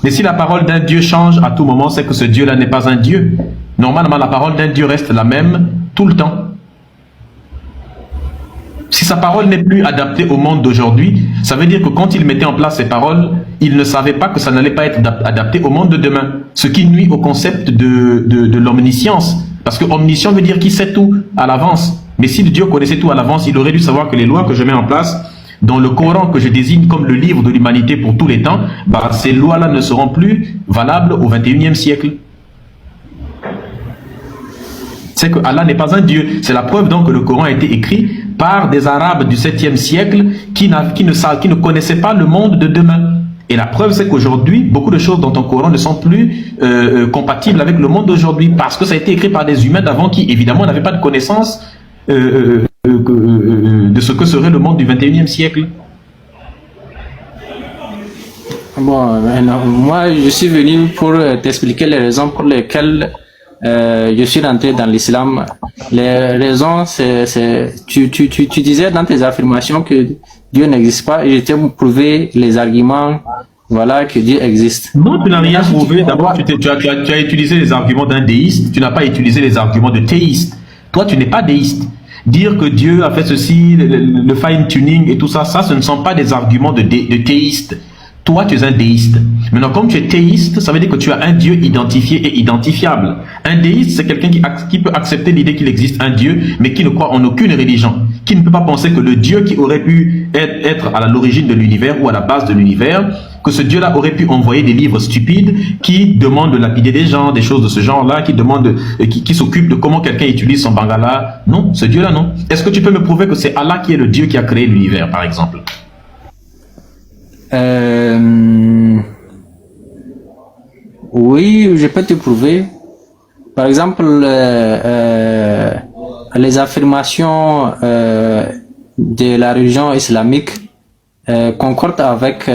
Mais si la parole d'un Dieu change à tout moment, c'est que ce Dieu-là n'est pas un Dieu. Normalement, la parole d'un Dieu reste la même tout le temps. Si sa parole n'est plus adaptée au monde d'aujourd'hui, ça veut dire que quand il mettait en place ses paroles, il ne savait pas que ça n'allait pas être adapté au monde de demain. Ce qui nuit au concept de l'omniscience. Parce que omniscient veut dire qu'il sait tout à l'avance. Mais si Dieu connaissait tout à l'avance, il aurait dû savoir que les lois que je mets en place, dans le Coran que je désigne comme le livre de l'humanité pour tous les temps, bah, ces lois-là ne seront plus valables au 21e siècle. C'est que Allah n'est pas un Dieu. C'est la preuve donc que le Coran a été écrit par des Arabes du 7e siècle qui ne connaissaient pas le monde de demain. Et la preuve, c'est qu'aujourd'hui, beaucoup de choses dans ton Coran ne sont plus compatibles avec le monde d'aujourd'hui parce que ça a été écrit par des humains d'avant qui, évidemment, n'avaient pas de connaissance de ce que serait le monde du 21e siècle. Bon, moi, je suis venu pour t'expliquer les raisons pour lesquelles je suis rentré dans l'islam. Les raisons, tu disais dans tes affirmations que Dieu n'existe pas et je t'ai prouvé les arguments, voilà, que Dieu existe. Non, tu n'as rien prouvé. D'abord, tu as utilisé les arguments d'un déiste, tu n'as pas utilisé les arguments de théiste. Toi, tu n'es pas déiste. Dire que Dieu a fait ceci, le fine-tuning et tout ça, ce ne sont pas des arguments de théiste. Toi, tu es un déiste. Maintenant, comme tu es théiste, ça veut dire que tu as un Dieu identifié et identifiable. Un déiste, c'est quelqu'un qui peut accepter l'idée qu'il existe un Dieu, mais qui ne croit en aucune religion. Qui ne peut pas penser que le Dieu qui aurait pu être à l'origine de l'univers ou à la base de l'univers, que ce Dieu-là aurait pu envoyer des livres stupides qui demandent de lapider des gens, des choses de ce genre-là, qui s'occupent de comment quelqu'un utilise son bangala. Non, ce Dieu-là, non. Est-ce que tu peux me prouver que c'est Allah qui est le Dieu qui a créé l'univers, par exemple? Oui, je peux te prouver. Par exemple, les affirmations de la religion islamique concordent avec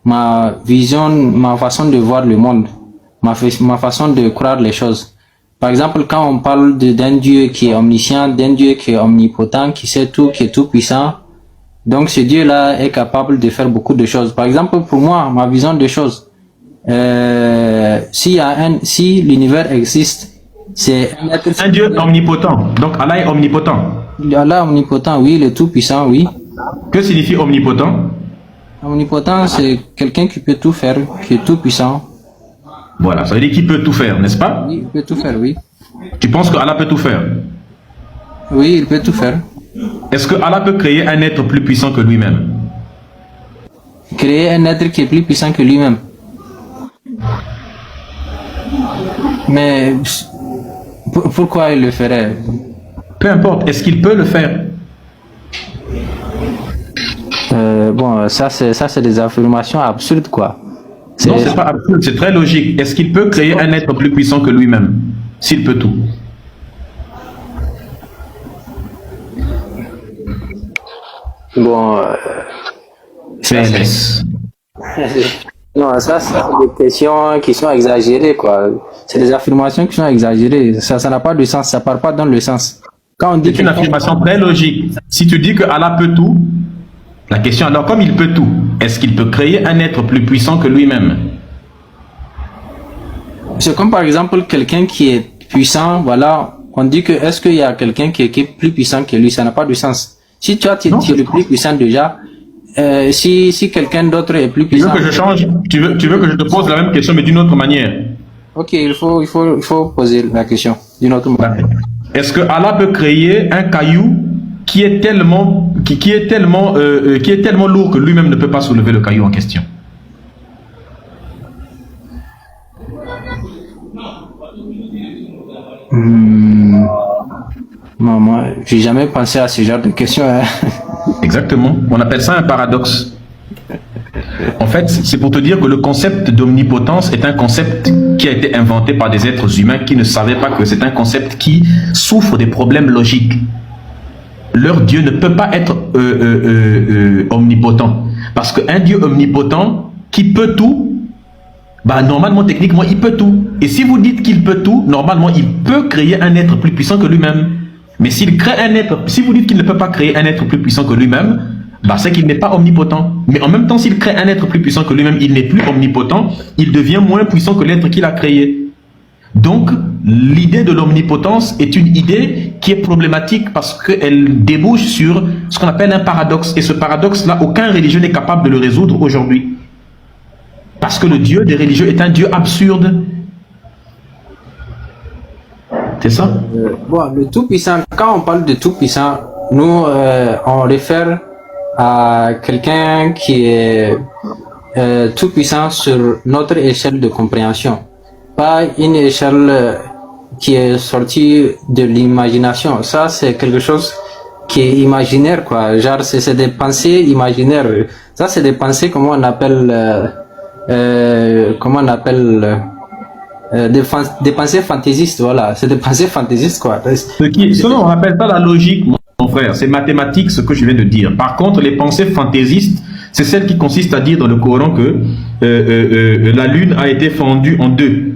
ma vision, ma façon de voir le monde, ma façon de croire les choses. Par exemple, quand on parle d'un Dieu qui est omniscient, d'un Dieu qui est omnipotent, qui sait tout, qui est tout puissant, donc ce Dieu-là est capable de faire beaucoup de choses. Par exemple, pour moi, ma vision des choses, si l'univers existe, c'est un Dieu omnipotent. Donc Allah est omnipotent. Allah est omnipotent, oui, il est tout puissant, oui. Que signifie omnipotent? Omnipotent, c'est quelqu'un qui peut tout faire, qui est tout puissant. Voilà, ça veut dire qu'il peut tout faire, n'est-ce pas? Oui, il peut tout faire, oui. Tu penses que Allah peut tout faire? Oui, il peut tout faire. Est-ce que Allah peut créer un être plus puissant que lui-même? Créer un être qui est plus puissant que lui-même. Mais pourquoi il le ferait? Peu importe, est-ce qu'il peut le faire? Bon, ça c'est des affirmations absurdes, quoi. Non, c'est pas absurde, c'est très logique. Est-ce qu'il peut créer un être plus puissant que lui-même? S'il peut tout. Bon, non, ça c'est des questions qui sont exagérées, quoi. C'est des affirmations qui sont exagérées. Ça n'a pas de sens, ça part pas dans le sens. Quand on dit c'est une affirmation très logique. Si tu dis que Allah peut tout, la question alors, comme il peut tout, est-ce qu'il peut créer un être plus puissant que lui-même? C'est comme par exemple quelqu'un qui est puissant, voilà, on dit que est-ce qu'il y a quelqu'un qui est plus puissant que lui? Ça n'a pas de sens. Si toi tu es le plus puissant déjà, si quelqu'un d'autre est plus puissant... Tu veux que je change? Tu veux que je te pose la même question mais d'une autre manière? Ok, il faut poser la question d'une autre manière. Est-ce que Allah peut créer un caillou qui est tellement lourd que lui-même ne peut pas soulever le caillou en question? Non, moi, j'ai jamais pensé à ce genre de questions. Hein. Exactement. On appelle ça un paradoxe. En fait, c'est pour te dire que le concept d'omnipotence est un concept qui a été inventé par des êtres humains qui ne savaient pas que c'est un concept qui souffre des problèmes logiques. Leur Dieu ne peut pas être omnipotent. Parce qu'un Dieu omnipotent qui peut tout, bah normalement, techniquement, il peut tout. Et si vous dites qu'il peut tout, normalement, il peut créer un être plus puissant que lui-même. Mais s'il crée un être, si vous dites qu'il ne peut pas créer un être plus puissant que lui-même, bah, c'est qu'il n'est pas omnipotent. Mais en même temps, s'il crée un être plus puissant que lui-même, il n'est plus omnipotent, il devient moins puissant que l'être qu'il a créé. Donc, l'idée de l'omnipotence est une idée qui est problématique parce qu'elle débouche sur ce qu'on appelle un paradoxe. Et ce paradoxe-là, aucun religieux n'est capable de le résoudre aujourd'hui. Parce que le Dieu des religieux est un Dieu absurde. C'est ça? Bon, le Tout-Puissant, quand on parle de Tout-Puissant, nous, on réfère à quelqu'un qui est tout-puissant sur notre échelle de compréhension. Pas une échelle qui est sortie de l'imagination. Ça, c'est quelque chose qui est imaginaire, quoi. Genre, c'est des pensées imaginaires. Ça, c'est des pensées, comment on appelle des pensées fantaisistes, voilà. C'est des pensées fantaisistes, quoi. On appelle ça la logique, mon frère. C'est mathématique, ce que je viens de dire. Par contre, les pensées fantaisistes, c'est celle qui consiste à dire dans le Coran que la lune a été fendue en deux.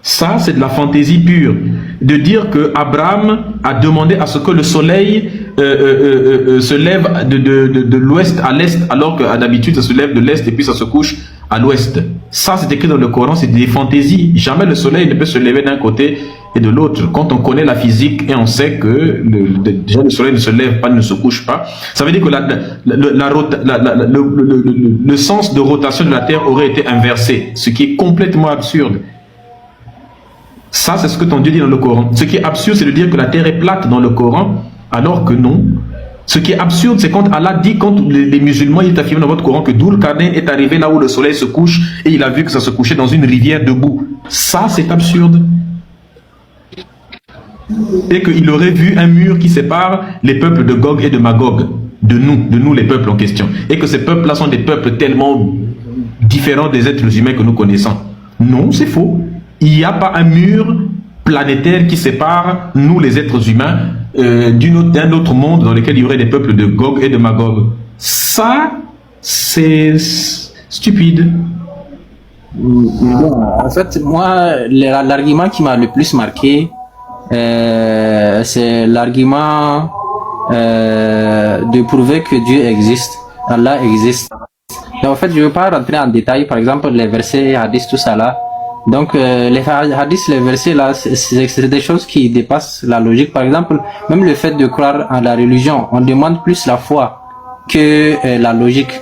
Ça, c'est de la fantaisie pure. De dire que Abraham a demandé à ce que le soleil se lève de l'ouest à l'est, alors que d'habitude, ça se lève de l'est et puis ça se couche à l'ouest. Ça, c'est écrit dans le Coran, c'est des fantaisies. Jamais le soleil ne peut se lever d'un côté et de l'autre. Quand on connaît la physique et on sait que déjà le soleil ne se lève pas, ne se couche pas, ça veut dire que le sens de rotation de la Terre aurait été inversé, ce qui est complètement absurde. Ça, c'est ce que ton Dieu dit dans le Coran. Ce qui est absurde, c'est de dire que la terre est plate dans le Coran, alors que non. Ce qui est absurde, c'est quand Allah dit, quand les musulmans, il est affirmé dans votre Coran que Dhul Qarnayn est arrivé là où le soleil se couche et il a vu que ça se couchait dans une rivière debout. Ça, c'est absurde. Et qu'il aurait vu un mur qui sépare les peuples de Gog et de Magog, de nous les peuples en question. Et que ces peuples-là sont des peuples tellement différents des êtres humains que nous connaissons. Non, c'est faux. Il n'y a pas un mur planétaire qui sépare nous les êtres humains d'un autre monde dans lequel il y aurait des peuples de Gog et de Magog. Ça, c'est stupide. En fait, moi, l'argument qui m'a le plus marqué, c'est l'argument de prouver que Dieu existe, Allah existe. Et en fait, je ne veux pas rentrer en détail, par exemple, les versets, hadiths, tout ça là. Donc, les hadiths, les versets là, c'est des choses qui dépassent la logique. Par exemple, même le fait de croire en la religion, on demande plus la foi que la logique.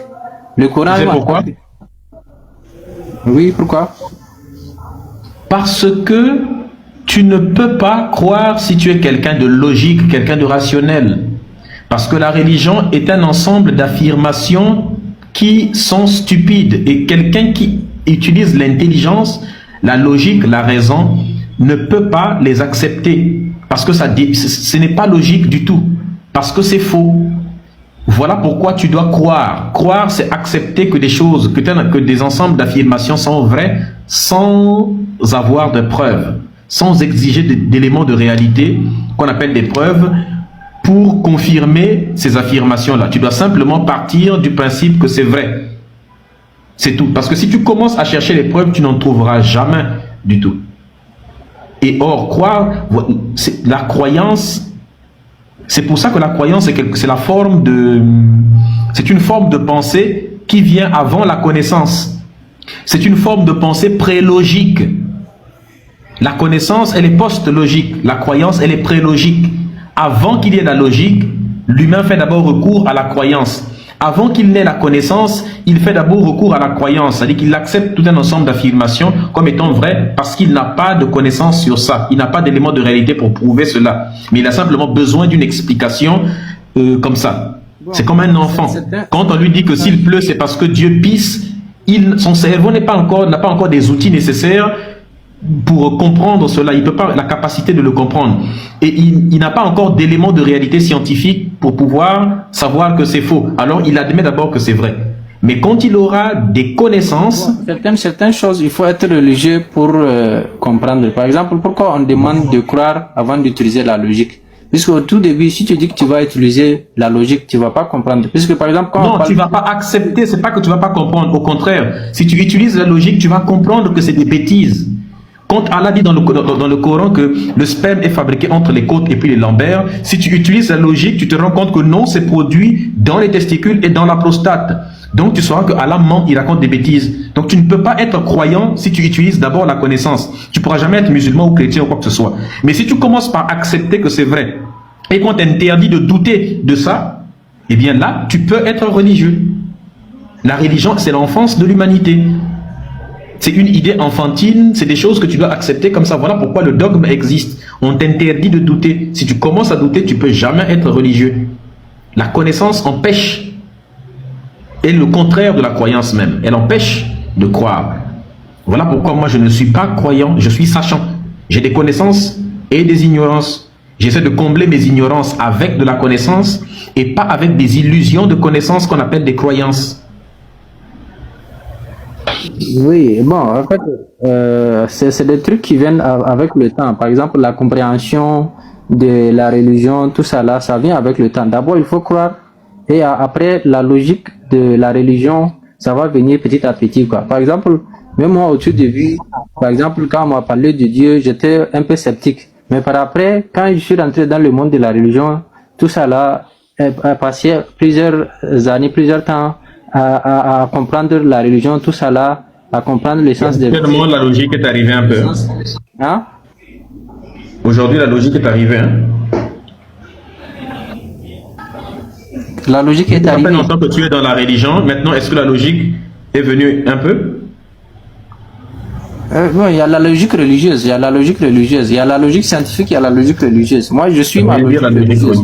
Le Coran... C'est pourquoi? Oui, pourquoi? Parce que tu ne peux pas croire si tu es quelqu'un de logique, quelqu'un de rationnel. Parce que la religion est un ensemble d'affirmations qui sont stupides. Et quelqu'un qui utilise l'intelligence, la logique, la raison, ne peut pas les accepter. Parce que ce n'est pas logique du tout. Parce que c'est faux. Voilà pourquoi tu dois croire. Croire, c'est accepter que des choses, que des ensembles d'affirmations sont vraies sans avoir de preuves, sans exiger d'éléments de réalité qu'on appelle des preuves pour confirmer ces affirmations-là. Tu dois simplement partir du principe que c'est vrai. C'est tout. Parce que si tu commences à chercher les preuves, tu n'en trouveras jamais du tout. Et or, croire, la croyance, c'est pour ça que la croyance, c'est la forme de... C'est une forme de pensée qui vient avant la connaissance. C'est une forme de pensée prélogique. La connaissance, elle est post-logique. La croyance, elle est prélogique. Avant qu'il y ait la logique, l'humain fait d'abord recours à la croyance. Avant qu'il n'ait la connaissance, il fait d'abord recours à la croyance. C'est-à-dire qu'il accepte tout un ensemble d'affirmations comme étant vraies parce qu'il n'a pas de connaissance sur ça. Il n'a pas d'éléments de réalité pour prouver cela. Mais il a simplement besoin d'une explication comme ça. C'est comme un enfant. Quand on lui dit que s'il pleut, c'est parce que Dieu pisse, son cerveau n'a pas encore des outils nécessaires pour comprendre cela. Il peut pas la capacité de le comprendre. Et il n'a pas encore d'éléments de réalité scientifique pour pouvoir savoir que c'est faux. Alors il admet d'abord que c'est vrai. Mais quand il aura des connaissances... Certaines choses, il faut être religieux pour comprendre. Par exemple, pourquoi on demande de croire avant d'utiliser la logique? Puisqu'au tout début, si tu dis que tu vas utiliser la logique, tu vas pas comprendre. Puisque par exemple, quand tu vas pas accepter, c'est pas que tu vas pas comprendre. Au contraire, si tu utilises la logique, tu vas comprendre que c'est des bêtises. Quand Allah dit dans le Coran que le sperme est fabriqué entre les côtes et puis les lombaires, si tu utilises la logique, tu te rends compte que non, c'est produit dans les testicules et dans la prostate. Donc tu sauras que Allah ment, il raconte des bêtises. Donc tu ne peux pas être croyant si tu utilises d'abord la connaissance. Tu ne pourras jamais être musulman ou chrétien ou quoi que ce soit. Mais si tu commences par accepter que c'est vrai, et qu'on t'interdit de douter de ça, eh bien là, tu peux être religieux. La religion, c'est l'enfance de l'humanité. C'est une idée enfantine, c'est des choses que tu dois accepter comme ça. Voilà pourquoi le dogme existe. On t'interdit de douter. Si tu commences à douter, tu ne peux jamais être religieux. La connaissance empêche, et le contraire de la croyance même. Elle empêche de croire. Voilà pourquoi moi je ne suis pas croyant, je suis sachant. J'ai des connaissances et des ignorances. J'essaie de combler mes ignorances avec de la connaissance et pas avec des illusions de connaissances qu'on appelle des croyances. Oui, bon, en fait, c'est des trucs qui viennent avec le temps. Par exemple, la compréhension de la religion, tout ça là, ça vient avec le temps. D'abord, il faut croire, et après, la logique de la religion, ça va venir petit à petit, quoi. Par exemple, même moi, au-dessus de vue, par exemple, quand on m'a parlé de Dieu, j'étais un peu sceptique. Mais par après, quand je suis rentré dans le monde de la religion, tout ça là, a passé plusieurs années, plusieurs temps, à comprendre la religion, tout ça là, à comprendre l'essence de... Actuellement, la logique est arrivée un peu. Hein? Aujourd'hui, la logique est arrivée. Hein? La logique est arrivée. Ça fait longtemps que tu es dans la religion. Maintenant, est-ce que la logique est venue un peu? Bon, il y a la logique religieuse, il y a la logique religieuse, il y a la logique scientifique, il y a la logique religieuse. Moi, je suis ma logique religieuse.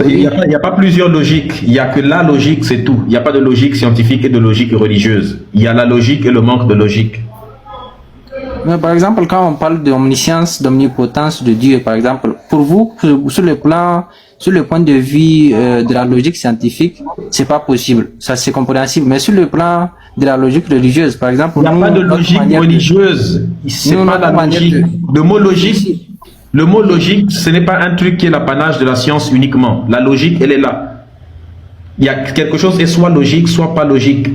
Il n'y a pas plusieurs logiques, il n'y a que la logique, c'est tout. Il n'y a pas de logique scientifique et de logique religieuse. Il y a la logique et le manque de logique. Mais par exemple, quand on parle d'omniscience, d'omnipotence de Dieu, par exemple, pour vous, sur le point de vue de la logique scientifique, c'est pas possible. Ça, c'est compréhensible. Mais sur le plan de la logique religieuse, par exemple, il n'y a pas de logique religieuse. C'est pas la logique. Le mot logique, ce n'est pas un truc qui est l'apanage de la science uniquement. La logique, elle est là. Il y a quelque chose est soit logique, soit pas logique.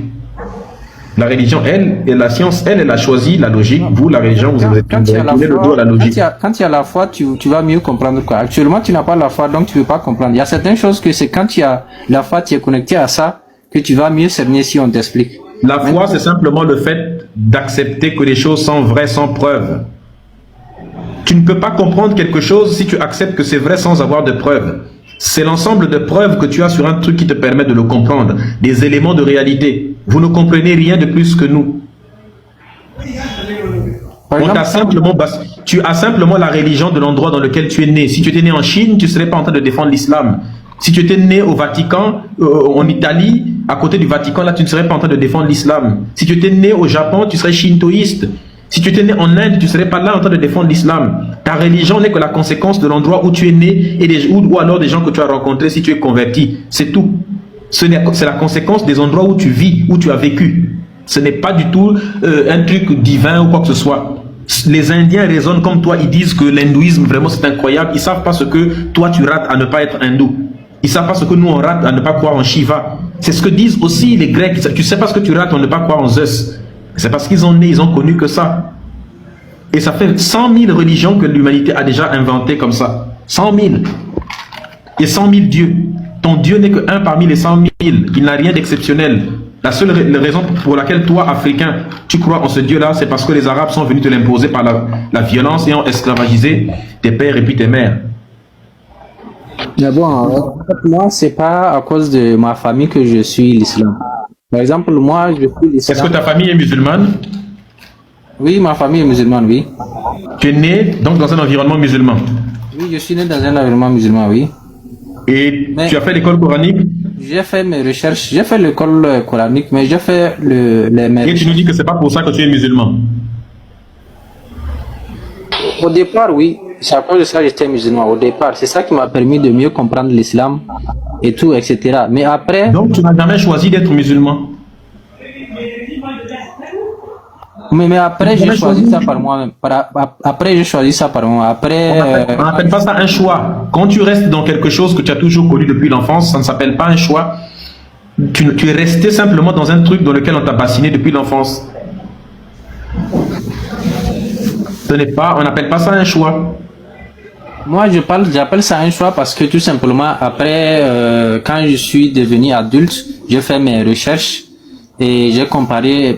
La religion, elle, et la science, elle a choisi la logique. Vous, la religion, vous avez tourné le dos à la logique. Quand il y a la foi, tu vas mieux comprendre quoi. Actuellement, tu n'as pas la foi, donc tu ne peux pas comprendre. Il y a certaines choses que c'est quand tu as la foi, tu es connecté à ça, que tu vas mieux cerner si on t'explique. La foi, c'est simplement le fait d'accepter que les choses sont vraies sans preuve. Tu ne peux pas comprendre quelque chose si tu acceptes que c'est vrai sans avoir de preuves. C'est l'ensemble de preuves que tu as sur un truc qui te permet de le comprendre. Des éléments de réalité. Vous ne comprenez rien de plus que nous. Tu as simplement la religion de l'endroit dans lequel tu es né. Si tu étais né en Chine, tu ne serais pas en train de défendre l'islam. Si tu étais né au Vatican, en Italie, à côté du Vatican, là, tu ne serais pas en train de défendre l'islam. Si tu étais né au Japon, tu serais shintoïste. Si tu étais né en Inde, tu ne serais pas là en train de défendre l'islam. Ta religion n'est que la conséquence de l'endroit où tu es né ou alors des gens que tu as rencontrés si tu es converti. C'est tout. C'est la conséquence des endroits où tu vis, où tu as vécu. Ce n'est pas du tout un truc divin ou quoi que ce soit. Les Indiens raisonnent comme toi, ils disent que l'hindouisme, vraiment, c'est incroyable. Ils ne savent pas ce que toi, tu rates à ne pas être hindou. Ils ne savent pas ce que nous, on rate à ne pas croire en Shiva. C'est ce que disent aussi les Grecs. Tu ne sais pas ce que tu rates à ne pas croire en Zeus. C'est parce qu'ils ont connu que ça. Et ça fait 100 000 religions que l'humanité a déjà inventées comme ça. 100 000. Et 100 000 dieux. Ton Dieu n'est qu'un parmi les 100 000. Il n'a rien d'exceptionnel. La seule raison pour laquelle toi, Africain, tu crois en ce Dieu-là, c'est parce que les Arabes sont venus te l'imposer par la violence et ont esclavagisé tes pères et puis tes mères. Mais bon, en fait, moi, c'est pas à cause de ma famille que je suis l'islam. Par exemple, moi, je suis l'islam. Est-ce que ta famille est musulmane? Oui, ma famille est musulmane, oui. Tu es né donc dans un environnement musulman? Oui, je suis né dans un environnement musulman, oui. Et tu as fait l'école coranique? J'ai fait mes recherches, j'ai fait l'école coranique, mais j'ai fait Et tu nous dis que c'est pas pour ça que tu es musulman? Au départ, oui. C'est à cause de ça que j'étais musulman. Au départ, c'est ça qui m'a permis de mieux comprendre l'islam et tout, etc. Mais après... Donc, tu n'as jamais choisi d'être musulman? Mais après, j'ai choisi ça par moi-même. Après, j'ai choisi ça par moi. Après... On n'appelle pas ça un choix. Quand tu restes dans quelque chose que tu as toujours connu depuis l'enfance, ça ne s'appelle pas un choix. Tu es resté simplement dans un truc dans lequel on t'a bassiné depuis l'enfance. Ce n'est pas, on n'appelle pas ça un choix. Moi, j'appelle ça un choix parce que tout simplement, après, quand je suis devenu adulte, j'ai fait mes recherches et j'ai comparé